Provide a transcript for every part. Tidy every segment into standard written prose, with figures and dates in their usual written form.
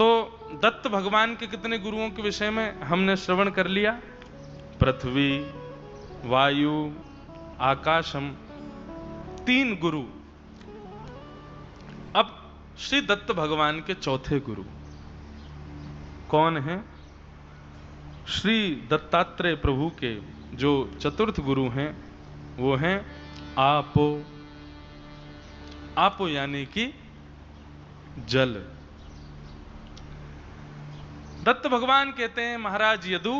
तो दत्त भगवान के कितने गुरुओं के विषय में हमने श्रवण कर लिया? पृथ्वी, वायु, आकाशम, 3 गुरु। अब श्री दत्त भगवान के चौथे गुरु कौन हैं? श्री दत्तात्रेय प्रभु के जो चतुर्थ गुरु हैं वो हैं आपो। आपो यानी कि जल। दत्त भगवान कहते हैं, महाराज यदु,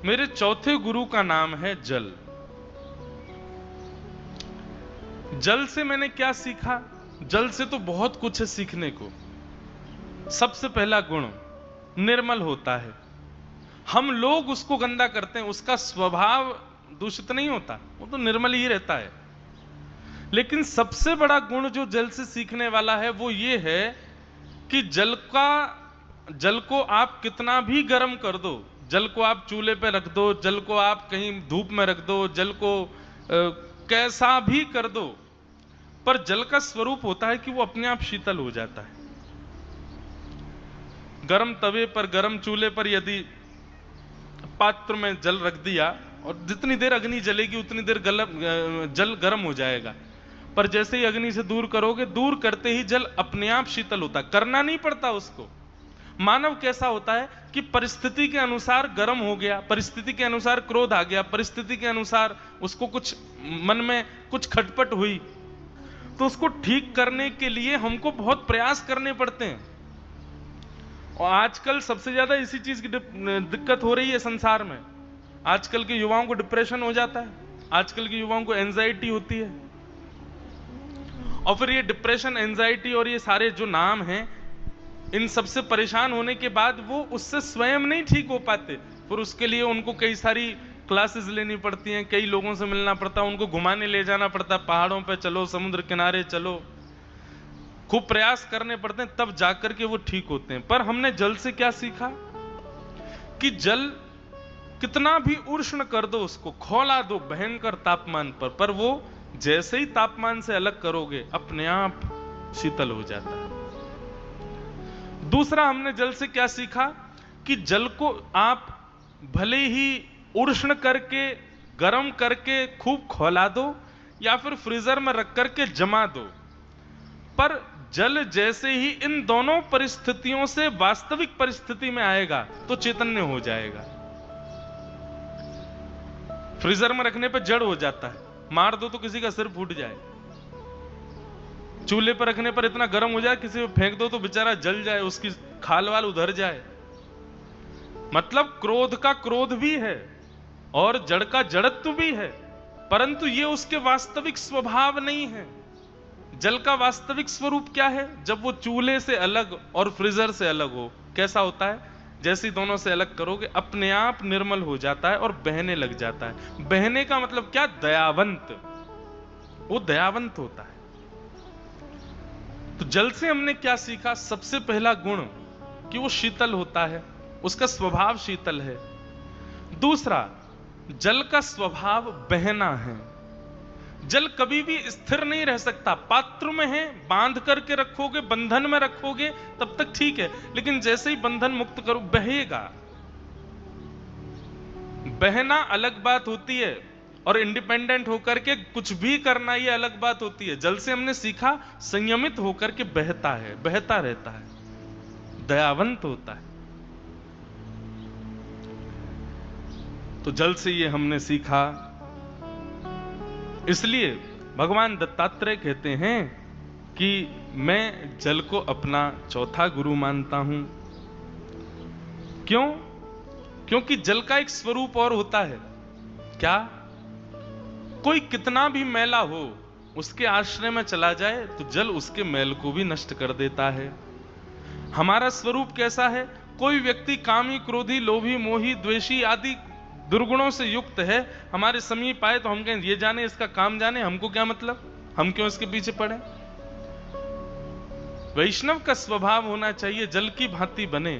मेरे चौथे गुरु का नाम है जल। जल से मैंने क्या सीखा? जल से तो बहुत कुछ है सीखने को। सबसे पहला गुण निर्मल होता है। हम लोग उसको गंदा करते हैं, उसका स्वभाव दूषित नहीं होता, वो तो निर्मल ही रहता है। लेकिन सबसे बड़ा गुण जो जल से सीखने वाला है वो ये है कि जल को आप कितना भी गर्म कर दो, जल को आप चूल्हे पे रख दो, जल को आप कहीं धूप में रख दो, जल को कैसा भी कर दो, पर जल का स्वरूप होता है कि वो अपने आप शीतल हो जाता है। गर्म तवे पर, गर्म चूल्हे पर यदि पात्र में जल रख दिया और जितनी देर अग्नि जलेगी उतनी देर जल गर्म हो जाएगा, पर जैसे ही अग्नि से दूर करोगे, दूर करते ही जल अपने आप शीतल होता है, करना नहीं पड़ता उसको। मानव कैसा होता है कि परिस्थिति के अनुसार गर्म हो गया, परिस्थिति के अनुसार क्रोध आ गया, परिस्थिति के अनुसार उसको कुछ मन में कुछ खटपट हुई, तो उसको ठीक करने के लिए हमको बहुत प्रयास करने पड़ते हैं। और आजकल सबसे ज्यादा इसी चीज की दिक्कत हो रही है संसार में। आजकल के युवाओं को डिप्रेशन हो जाता है, आजकल के युवाओं को एंजाइटी होती है, और फिर ये डिप्रेशन, एंजाइटी और ये सारे जो नाम हैं, इन सबसे परेशान होने के बाद वो उससे स्वयं नहीं ठीक हो पाते, फिर उसके लिए उनको कई सारी क्लासेस लेनी पड़ती हैं, कई लोगों से मिलना पड़ता है, उनको घुमाने ले जाना पड़ता है, पहाड़ों पे चलो, समुद्र किनारे चलो, खूब प्रयास करने पड़ते हैं, तब जाकर के वो ठीक होते हैं। पर हमने जल से क्या सीखा कि जल कितना भी उष्ण कर दो, उसको खौला दो भयंकर तापमान पर वो जैसे ही तापमान से अलग करोगे अपने आप शीतल हो जाता है। दूसरा हमने जल से क्या सीखा कि जल को आप भले ही उष्ण करके, गर्म करके खूब खौला दो या फिर फ्रीजर में रख करके जमा दो, पर जल जैसे ही इन दोनों परिस्थितियों से वास्तविक परिस्थिति में आएगा तो चैतन्य हो जाएगा। फ्रीजर में रखने पर जड़ हो जाता है, मार दो तो किसी का सिर फूट जाए, चूल्हे पर रखने पर इतना गर्म हो जाए किसी पे फेंक दो तो बेचारा जल जाए, उसकी खाल वाल उधर जाए। मतलब क्रोध का क्रोध भी है और जड़ का जड़त्व भी है, परंतु ये उसके वास्तविक स्वभाव नहीं है। जल का वास्तविक स्वरूप क्या है? जब वो चूल्हे से अलग और फ्रीजर से अलग हो, कैसा होता है? जैसे दोनों से अलग करोगे अपने आप निर्मल हो जाता है और बहने लग जाता है। बहने का मतलब क्या? दयावंत, वो दयावंत होता है। तो जल से हमने क्या सीखा? सबसे पहला गुण कि वो शीतल होता है, उसका स्वभाव शीतल है। दूसरा, जल का स्वभाव बहना है। जल कभी भी स्थिर नहीं रह सकता। पात्र में है, बांध करके रखोगे, बंधन में रखोगे तब तक ठीक है, लेकिन जैसे ही बंधन मुक्त करो बहेगा। बहना अलग बात होती है और इंडिपेंडेंट होकर के कुछ भी करना ये अलग बात होती है। जल से हमने सीखा संयमित होकर के बहता है, बहता रहता है, दयावंत होता है। तो जल से ये हमने सीखा। इसलिए भगवान दत्तात्रेय कहते हैं कि मैं जल को अपना चौथा गुरु मानता हूं। क्यों? क्योंकि जल का एक स्वरूप और होता है। क्या? कोई कितना भी मैला हो, उसके आश्रय में चला जाए तो जल उसके मैल को भी नष्ट कर देता है। हमारा स्वरूप कैसा है? कोई व्यक्ति कामी, क्रोधी, लोभी, मोही, द्वेषी आदि दुर्गुणों से युक्त है, हमारे समीप आए तो हम कहें ये जाने, इसका काम जाने, हमको क्या मतलब, हम क्यों इसके पीछे पड़े। वैष्णव का स्वभाव होना चाहिए जल की भांति बने।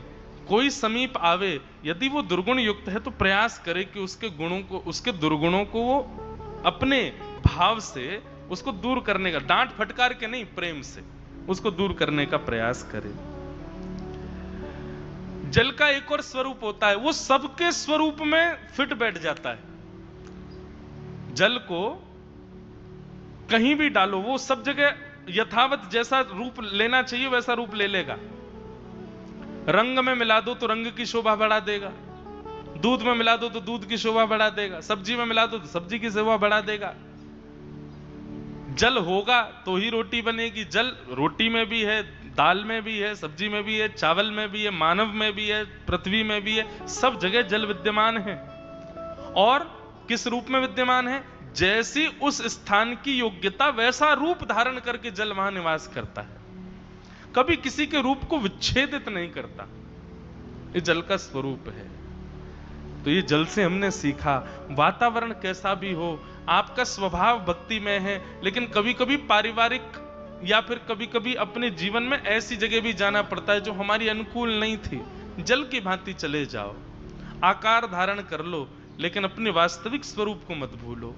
कोई समीप आवे, यदि वो दुर्गुण युक्त है तो प्रयास करे कि उसके गुणों को, उसके दुर्गुणों को वो अपने भाव से उसको दूर करने का, डांट फटकार के नहीं, प्रेम से उसको दूर करने का प्रयास करे। जल का एक और स्वरूप होता है, वो सबके स्वरूप में फिट बैठ जाता है। जल को कहीं भी डालो, वो सब जगह यथावत जैसा रूप लेना चाहिए वैसा रूप ले लेगा। रंग में मिला दो तो रंग की शोभा बढ़ा देगा, दूध में मिला दो तो दूध की शोभा बढ़ा देगा, सब्जी में मिला दो तो सब्जी की शोभा बढ़ा देगा। जल होगा तो ही रोटी बनेगी। जल रोटी में भी है, दाल में भी है, सब्जी में भी है, चावल में भी है, मानव में भी है, पृथ्वी में भी है, सब जगह जल विद्यमान है। और किस रूप में विद्यमान है? जैसी उस स्थान की योग्यता वैसा रूप धारण करके जल वहां निवास करता है, कभी किसी के रूप को विच्छेदित नहीं करता। ये जल का स्वरूप है। तो ये जल से हमने सीखा, वातावरण कैसा भी हो, आपका स्वभाव भक्ति में है, लेकिन कभी कभी पारिवारिक या फिर कभी कभी अपने जीवन में ऐसी जगह भी जाना पड़ता है जो हमारी अनुकूल नहीं थी। जल की भांति चले जाओ, आकार धारण कर लो, लेकिन अपने वास्तविक स्वरूप को मत भूलो।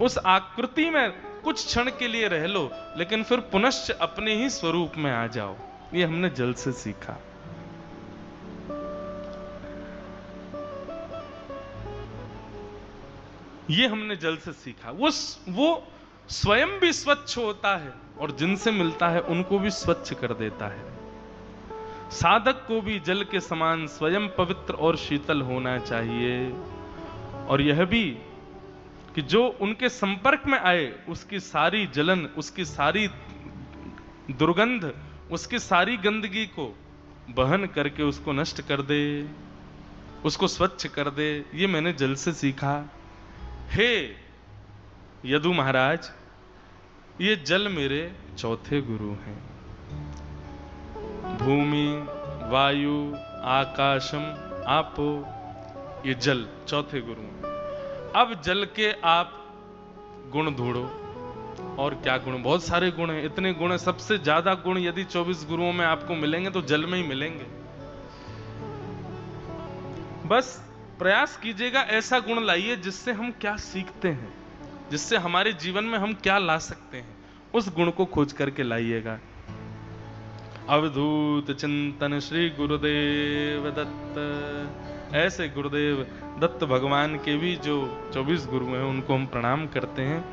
उस आकृति में कुछ क्षण के लिए रह लो, लेकिन फिर पुनश्च अपने ही स्वरूप में आ जाओ। ये हमने जल से सीखा। ये हमने जल से सीखा। वो स्वयं भी स्वच्छ होता है और जिनसे मिलता है उनको भी स्वच्छ कर देता है। साधक को भी जल के समान स्वयं पवित्र और शीतल होना चाहिए, और यह भी कि जो उनके संपर्क में आए उसकी सारी जलन, उसकी सारी दुर्गंध, उसकी सारी गंदगी को बहन करके उसको नष्ट कर दे, उसको स्वच्छ कर दे। ये मैंने जल से सीखा। हे यदु महाराज, ये जल मेरे चौथे गुरु हैं। भूमि, वायु, आकाशम, आपो, ये जल चौथे गुरु हैं। अब जल के आप गुण ढूंढो। और क्या गुण? बहुत सारे गुण हैं, इतने गुण हैं। सबसे ज्यादा गुण यदि 24 गुरुओं में आपको मिलेंगे तो जल में ही मिलेंगे। बस प्रयास कीजिएगा, ऐसा गुण लाइए जिससे हम क्या सीखते हैं, जिससे हमारे जीवन में हम क्या ला सकते हैं, उस गुण को खोज करके लाइएगा। अवधूत चिंतन श्री गुरुदेव दत्त। ऐसे गुरुदेव दत्त भगवान के भी जो 24 गुरु हैं उनको हम प्रणाम करते हैं।